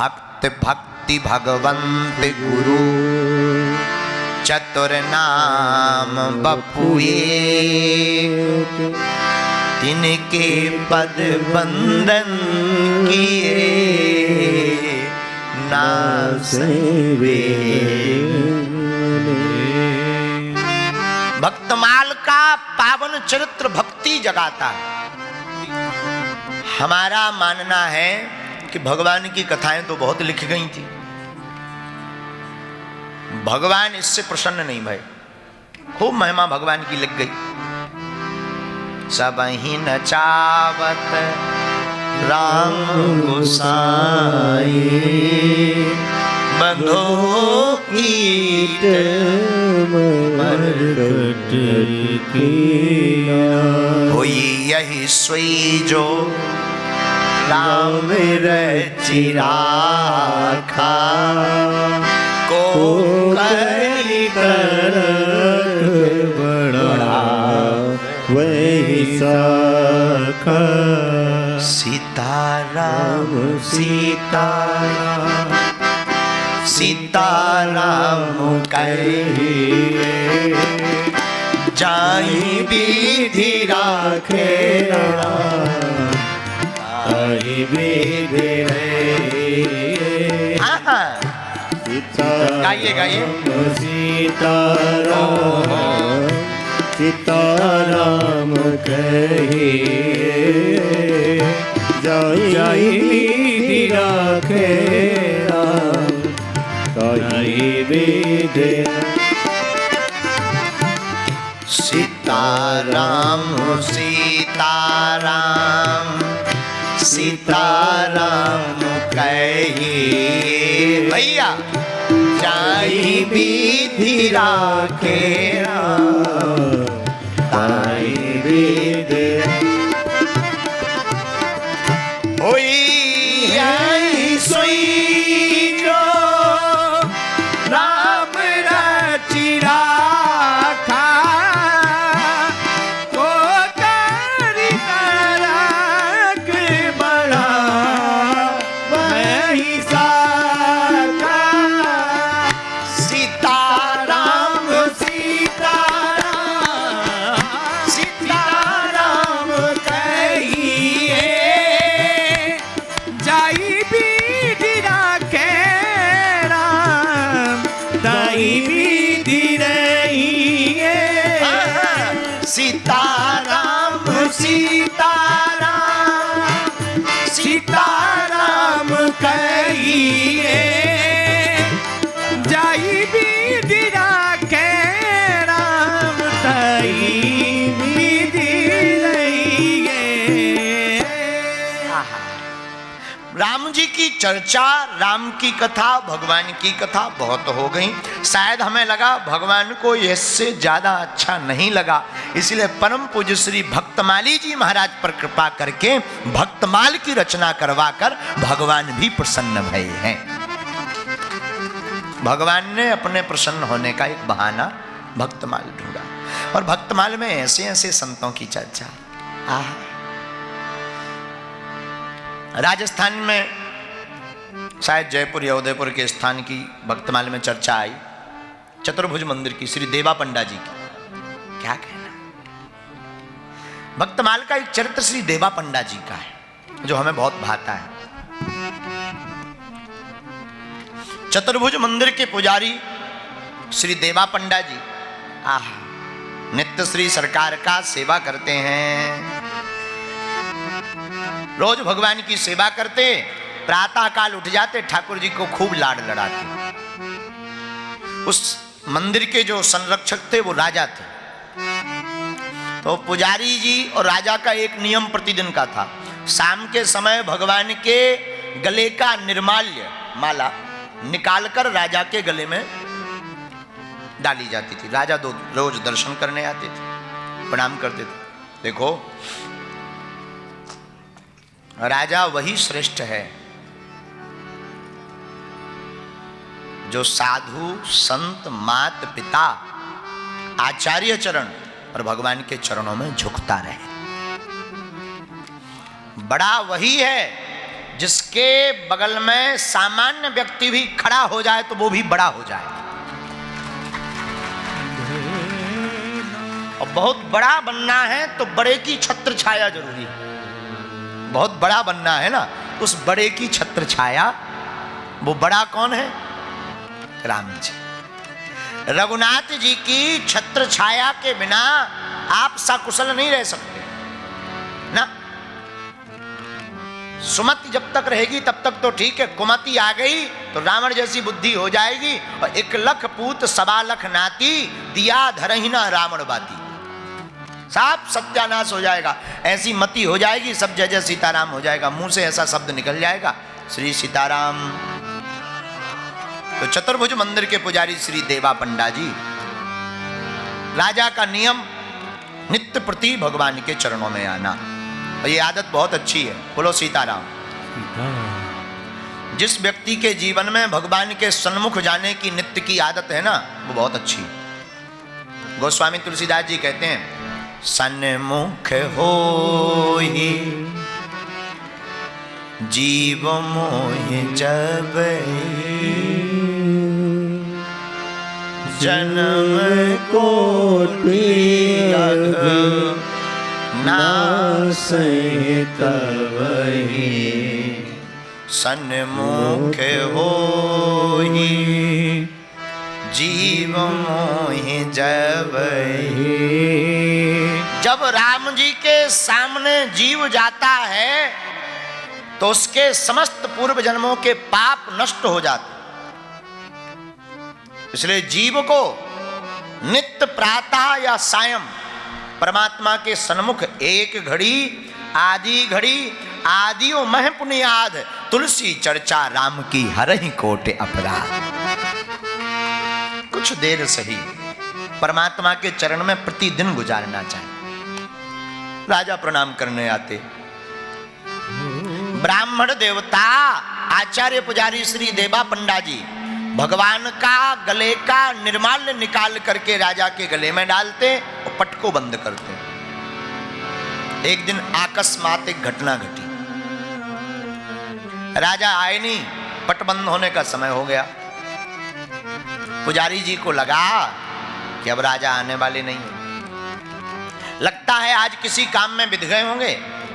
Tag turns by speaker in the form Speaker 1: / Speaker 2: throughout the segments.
Speaker 1: भक्त भक्ति भगवंत गुरु चतुर नाम बपुए तिनके पद बंदन किए नासवे। भक्तमाल का पावन चरित्र भक्ति जगाता है। हमारा मानना है कि भगवान की कथाएं तो बहुत लिखी गई थी, भगवान इससे प्रसन्न नहीं भय। खूब महिमा भगवान की लिख गई। सब ही नचावत राम गोसाई बंधो कीट मरकट होई यही सोई जो राम रचि राखा को करी तरक
Speaker 2: बड़ा वही सखा।
Speaker 1: सीताराम सीताराम सीताराम कहे जाई विधि राखे
Speaker 2: आई विधि
Speaker 1: गाइए गाइए।
Speaker 2: सीताराम सीताराम कहे जाई विधि राखे ताई विधि।
Speaker 1: सीताराम सीताराम सीताराम कहिए भैया जाई विधि राखे ताई विधि। होई आई सोई जो राम रचि राखा को करी तरक बड़ा वही सखा। सीताराम सीताराम सीताराम कहिए जाई विधि राखे राम ताई विधि रहिए। सीताराम सीताराम सीताराम कहिए जाई विधि राखे राम ताई विधि रहिए। राम जी की चर्चा, राम की कथा, भगवान की कथा बहुत हो गई। शायद हमें लगा भगवान को इससे ज्यादा अच्छा नहीं लगा, इसलिए परम पूज्य श्री भक्तमाली जी महाराज पर कृपा करके भक्तमाल की रचना करवाकर भगवान भी प्रसन्न भये हैं। भगवान ने अपने प्रसन्न होने का एक बहाना भक्तमाल ढूंढा और भक्तमाल में ऐसे ऐसे संतों की चर्चा। राजस्थान में शायद जयपुर या उदयपुर के स्थान की भक्तमाल में चर्चा आई चतुर्भुज मंदिर की, श्री देवा पंडा जी की। क्या कहना, भक्तमाल का एक चरित्र श्री देवा पंडा जी का है जो हमें बहुत भाता है। चतुर्भुज मंदिर के पुजारी श्री देवा पंडा जी नित्य श्री सरकार का सेवा करते हैं। रोज भगवान की सेवा करते, प्रातः काल उठ जाते, ठाकुर जी को खूब लाड लड़ाते। उस मंदिर के जो संरक्षक थे वो राजा थे, तो पुजारी जी और राजा का एक नियम प्रतिदिन का था। शाम के समय भगवान के गले का निर्माल्य माला निकालकर राजा के गले में डाली जाती थी। राजा रोज दर्शन करने आते थे, प्रणाम करते थे। देखो, राजा वही श्रेष्ठ है जो साधु संत मात पिता आचार्य चरण और भगवान के चरणों में झुकता रहे। बड़ा वही है जिसके बगल में सामान्य व्यक्ति भी खड़ा हो जाए तो वो भी बड़ा हो जाए। और बहुत बड़ा बनना है तो बड़े की छत्र छाया जरूरी है। बहुत बड़ा बनना है ना, उस बड़े की छत्र छाया, वो बड़ा कौन है? राम जी। रघुनाथ जी की छत्र छाया के बिना आप सकुशल नहीं रह सकते ना। सुमति जब तक रहेगी तब तक तो ठीक है, कुमति आ गई तो रावण जैसी बुद्धि हो जाएगी। और 1 लख पूत 1.25 लाख नाती, दिया धरहि न रावण बाती। साफ सत्यानाश हो जाएगा, ऐसी मति हो जाएगी, सब जय जय सीताराम हो जाएगा, मुंह से ऐसा शब्द निकल जाएगा, श्री सीताराम। तो चतुर्भुज मंदिर के पुजारी श्री देवा पंडा जी, राजा का नियम नित्य प्रति भगवान के चरणों में आना, और ये आदत बहुत अच्छी है। बोलो सीताराम। जिस व्यक्ति के जीवन में भगवान के सन्मुख जाने की नित्य की आदत है ना, वो बहुत अच्छी है। गोस्वामी तुलसीदास जी कहते हैं, सन्मुख होहि जीव मोह जब जन्म कोटि नासै तबहि सन्मुख होहि जीव मोहि जबहि। जब राम जी के सामने जीव जाता है तो उसके समस्त पूर्व जन्मों के पाप नष्ट हो जाते। इसलिए जीव को नित्य प्रातः या सायं परमात्मा के सन्मुख एक घड़ी आदियो मह पुनियाद, तुलसी चर्चा राम की हरहि कोटि अपराध। कुछ देर सही परमात्मा के चरण में प्रतिदिन गुजारना चाहिए। राजा प्रणाम करने आते, ब्राह्मण देवता आचार्य पुजारी श्री देवा पंडा जी भगवान का गले का निर्माल्य निकाल करके राजा के गले में डालते और पट को बंद करते। एक दिन अकस्मात एक घटना घटी, राजा आए नहीं, पट बंद होने का समय हो गया। पुजारी जी को लगा कि अब राजा आने वाले नहीं है, लगता है आज किसी काम में बिध गए होंगे।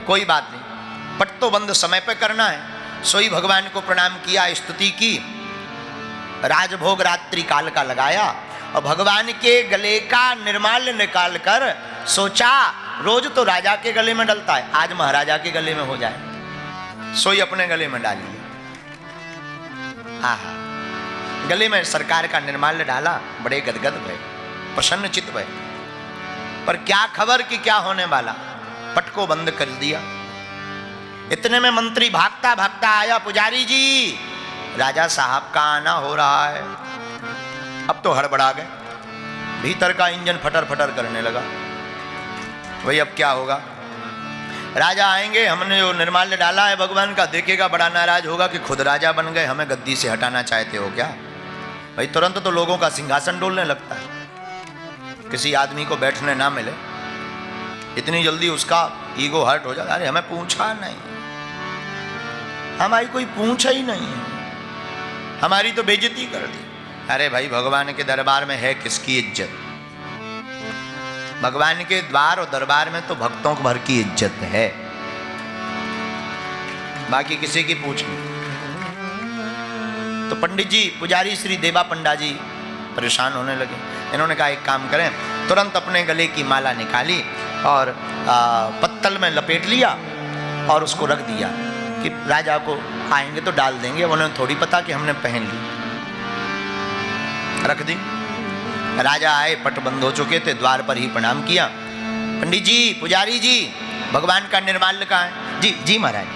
Speaker 1: कोई बात नहीं, पट तो बंद समय पे करना है। सोई भगवान को प्रणाम किया, स्तुति की, राजभोग रात्रि काल का लगाया और भगवान के गले का निर्माल्य निकाल कर सोचा रोज तो राजा के गले में डलता है, आज महाराजा के गले में हो जाए। सोई अपने गले में डाल लिया। आहा, गले में सरकार का निर्माल्य डाला, बड़े गदगद भये, प्रसन्न चित्त भये। पर क्या खबर कि क्या होने वाला, पट को बंद कर दिया। इतने में मंत्री भागता भागता आया, पुजारी जी राजा साहब का आना हो रहा है। अब तो हड़बड़ा गए, भीतर का इंजन फटर फटर करने लगा। वही अब क्या होगा, राजा आएंगे, हमने जो निर्माल्य डाला है भगवान का, देखेगा, बड़ा नाराज होगा कि खुद राजा बन गए, हमें गद्दी से हटाना चाहते हो क्या। भाई तुरंत तो लोगों का सिंहासन डोलने लगता है, किसी आदमी को बैठने ना मिले, इतनी जल्दी उसका ईगो हर्ट हो जाता। अरे हमें पूछा नहीं, हमारी कोई पूछा ही नहीं है, हमारी तो बेइज्जती कर दी। अरे भाई भगवान के दरबार में है किसकी इज्जत? भगवान के द्वार और दरबार में तो भक्तों भर की इज्जत है, बाकी किसी की पूछ नहीं। तो पंडित जी पुजारी श्री देवा पंडा जी परेशान होने लगे। इन्होंने कहा एक काम करें, तुरंत अपने गले की माला निकाली और पत्तल में लपेट लिया और उसको रख दिया कि राजा को आएंगे तो डाल देंगे। उन्हें थोड़ी पता कि हमने पहन ली, रख दी। राजा आए, पट बंद हो चुके थे, द्वार पर ही प्रणाम किया। पंडित जी, पुजारी जी, भगवान का निर्माल्य कहाँ है? जी जी महाराज।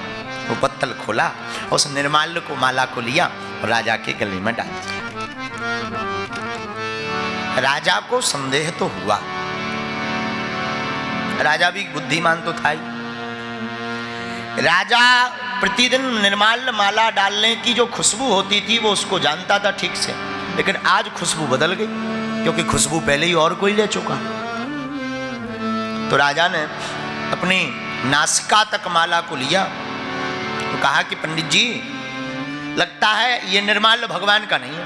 Speaker 1: वो पत्तल खोला, उस निर्माल्य को, माला को लिया और राजा के गले में डाल दिया। राजा को संदेह तो हुआ, राजा भी बुद्धिमान तो था ही। राजा प्रतिदिन निर्माल्य माला डालने की जो खुशबू होती थी वो उसको जानता था ठीक से, लेकिन आज खुशबू बदल गई क्योंकि खुशबू पहले ही और कोई ले चुका। तो राजा ने अपनी नासिका तक माला को लिया, तो कहा कि पंडित जी लगता है ये निर्माल्य भगवान का नहीं है।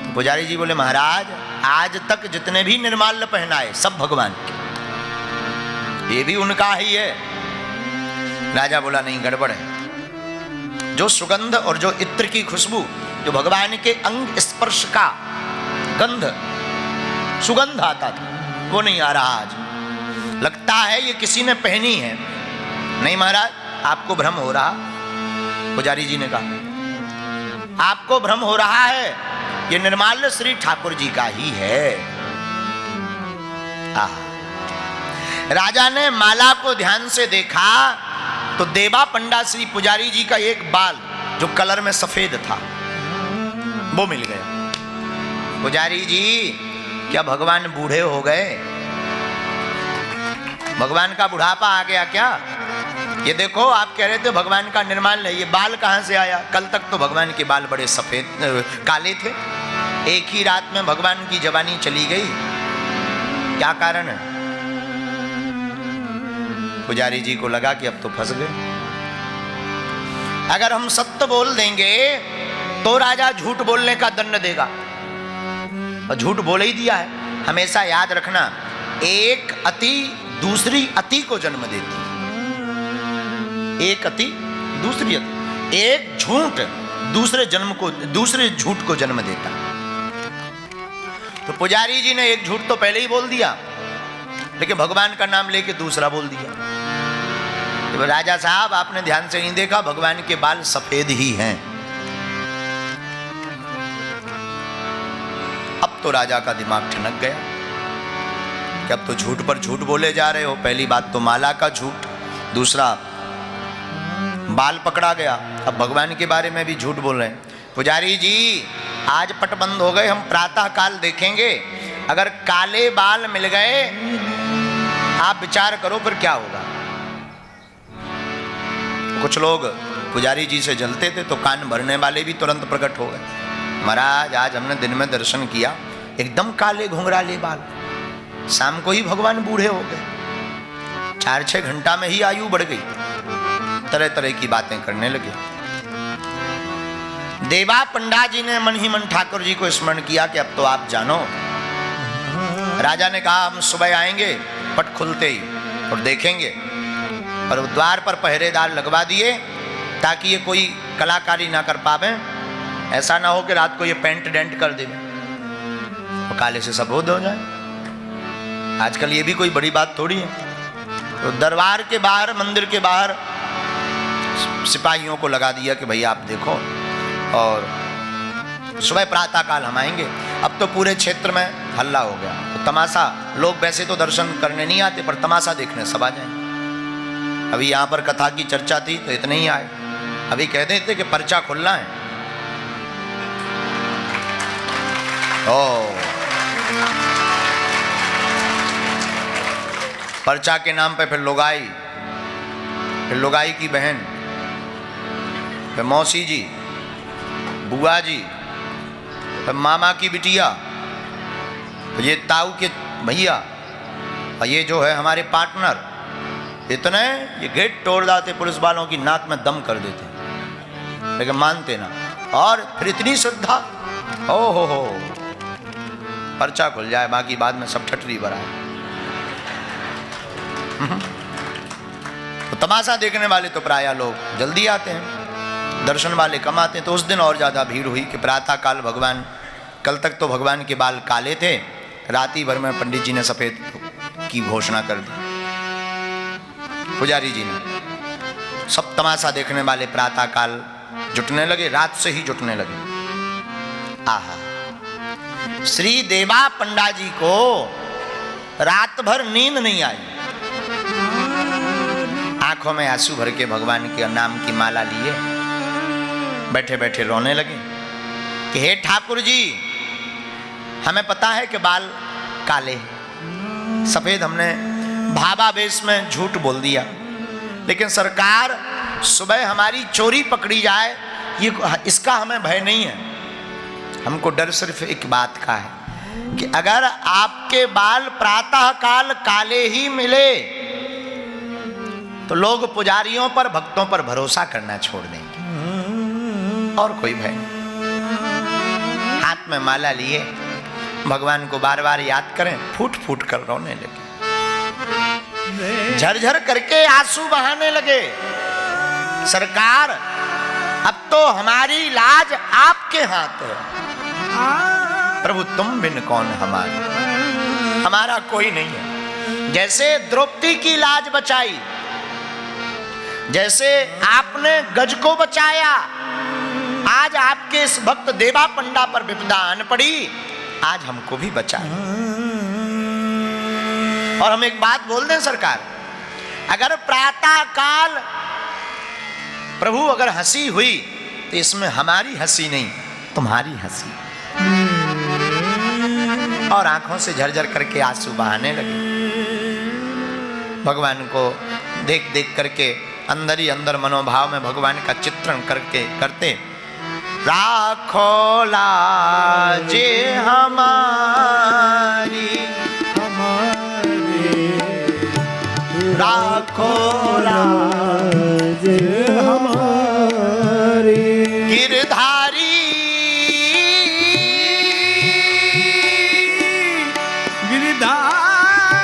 Speaker 1: तो पुजारी जी बोले महाराज आज तक जितने भी निर्माल्य पहनाए सब भगवान के, ये भी उनका ही है। राजा बोला नहीं गड़बड़ है, जो सुगंध और जो इत्र की खुशबू जो भगवान के अंग स्पर्श का गंध सुगंध आता था वो नहीं आ रहा आज, लगता है ये किसी ने पहनी है। नहीं महाराज आपको भ्रम हो रहा, पुजारी जी ने कहा आपको भ्रम हो रहा है, ये निर्माल्य श्री ठाकुर जी का ही है। राजा ने माला को ध्यान से देखा तो देवा पंडा श्री पुजारी जी का एक बाल जो कलर में सफेद था वो मिल गया। पुजारी जी क्या भगवान बूढ़े हो गए? भगवान का बुढ़ापा आ गया क्या? ये देखो आप कह रहे थे भगवान का निर्माल्य है, ये बाल कहां से आया? कल तक तो भगवान के बाल बड़े सफेद काले थे, एक ही रात में भगवान की जवानी चली गई, क्या कारण है? पुजारी जी को लगा कि अब तो फंस गए। अगर हम सत्य बोल देंगे तो राजा झूठ बोलने का दंड देगा, और झूठ बोल ही दिया है। हमेशा याद रखना एक अति दूसरी अति को जन्म देती है, एक अति दूसरी अति, एक झूठ दूसरे झूठ को जन्म देता। तो पुजारी जी ने एक झूठ तो पहले ही बोल दिया, लेकिन भगवान का नाम लेके दूसरा बोल दिया। तो राजा साहब आपने ध्यान से नहीं देखा, भगवान के बाल सफेद ही हैं। अब तो राजा का दिमाग ठनक गया कि अब तो झूठ पर झूठ बोले जा रहे हो। पहली बात तो माला का झूठ, दूसरा बाल पकड़ा गया, अब भगवान के बारे में भी झूठ बोल रहे हैं। पुजारी जी आज पट बंद हो गए, हम प्रातः काल देखेंगे, अगर काले बाल मिल गए आप विचार करो फिर क्या होगा। कुछ लोग पुजारी जी से जलते थे तो कान भरने वाले भी तुरंत प्रकट हो गए। महाराज आज हमने दिन में दर्शन किया, एकदम काले घुंघराले बाल, शाम को ही भगवान बूढ़े हो गए, 4-6 घंटा में ही आयु बढ़ गई, तरह तरह की बातें करने लगे। देवा पंडा जी ने मन ही मन ठाकुर जी को स्मरण किया कि अब तो आप जानो। राजा ने कहा हम सुबह आएंगे पट खुलते ही और देखेंगे, और द्वार पर पहरेदार लगवा दिए ताकि ये कोई कलाकारी ना कर पावे, ऐसा ना हो कि रात को ये पेंट डेंट कर दे तो काले से सबोध हो जाए। आजकल ये भी कोई बड़ी बात थोड़ी है। तो दरबार के बाहर, मंदिर के बाहर सिपाहियों को लगा दिया कि भैया आप देखो, और सुबह प्रातः काल हम आएंगे। अब तो पूरे क्षेत्र में हल्ला हो गया, तो तमाशा, लोग वैसे तो दर्शन करने नहीं आते पर तमाशा देखने सब आ जाए। अभी यहाँ पर कथा की चर्चा थी तो इतने ही आए, अभी कह देते कि पर्चा खुलना है। पर्चा के नाम पे फिर लुगाई की बहन, फिर मौसी जी, बुआ जी, फिर मामा की बिटिया, फिर ये ताऊ के भैया, और ये जो है हमारे पार्टनर, इतने ये गेट तोड़ डालते, पुलिस वालों की नाक में दम कर देते, लेकिन मानते ना। और फिर इतनी श्रद्धा, ओ हो, पर्चा खुल जाए, बाकी बाद में सब ठटरी भराए। तो तमाशा देखने वाले तो प्रायः लोग जल्दी आते हैं, दर्शन वाले कम आते हैं। तो उस दिन और ज़्यादा भीड़ हुई कि प्रातः काल भगवान, कल तक तो भगवान के बाल काले थे, राती भर में पंडित जी ने सफ़ेद की घोषणा कर दी। पुजारी जी ने, सब तमाशा देखने वाले प्रातः काल जुटने लगे, रात से ही जुटने लगे। आहा, श्री देवा पंडा जी को रात भर नींद नहीं आई, आंखों में आंसू भर के भगवान के नाम की माला लिए बैठे बैठे रोने लगे कि हे ठाकुर जी, हमें पता है कि बाल काले हैं, सफेद हमने भावावेश में झूठ बोल दिया, लेकिन सरकार सुबह हमारी चोरी पकड़ी जाए ये इसका हमें भय नहीं है। हमको डर सिर्फ एक बात का है कि अगर आपके बाल प्रातः काल काले ही मिले तो लोग पुजारियों पर, भक्तों पर भरोसा करना छोड़ देंगे, और कोई भय नहीं। हाथ में माला लिए भगवान को बार बार याद करें, फूट फूट कर रोने लगे, झरझर करके आंसू बहाने लगे। सरकार, अब तो हमारी लाज आपके हाथ है। प्रभु तुम बिन कौन हमारा कोई नहीं है। जैसे द्रौपदी की लाज बचाई, जैसे आपने गज को बचाया, आज आपके इस भक्त देवा पंडा पर विपदा आन पड़ी, आज हमको भी बचाए। और हम एक बात बोल दें सरकार, अगर प्रातः काल प्रभु अगर हंसी हुई तो इसमें हमारी हंसी नहीं, तुम्हारी हंसी। और आंखों से झरझर करके आंसू बहाने लगे। भगवान को देख देख करके अंदर ही अंदर मनोभाव में भगवान का चित्रण करते राखो लाजे हमारी, राखो लाजे हमारी, गिरधारी
Speaker 2: गिरधारी